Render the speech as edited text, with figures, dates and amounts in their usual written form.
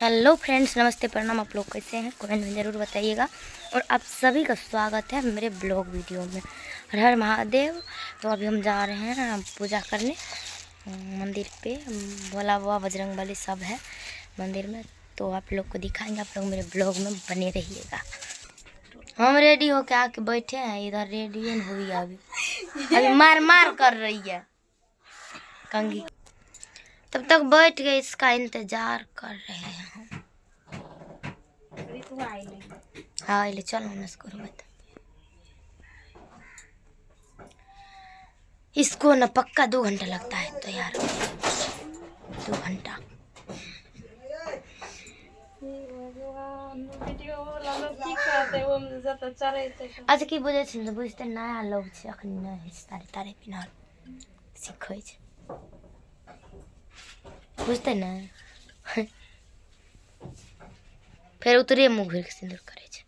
Hello friends, नमस्ते, प्रणाम। आप लोग कैसे हैं? कमेंट में ज़रूर बताइएगा। और आप सभी का स्वागत है मेरे ब्लॉग वीडियो में। हर हर महादेव। तो अभी हम जा रहे हैं पूजा करने मंदिर पे। भोला बाबा, बजरंगबली सब है मंदिर में, तो आप लोग को दिखाएंगे। आप लोग मेरे ब्लॉग में बने रहिएगा। हम रेडी होके आके बैठे हैं इधर। रेडी नहीं हुई अभी मार मार कर रही है कंगी। तब तक बैठ गए, इसका इंतजार कर रहे हैं हम। हाँ ले चलो नस्कुर मत। इसको न पक्का 2 घंटा लगता है तो यार 2 घंटा। अच्छा की बुझे छ बुझते नया लोग छ अखन नहीं तारे तारे पिनाल सीखै छ बुझते ना। फिर उतरे मुँह घुर के सिंदूर करे छ।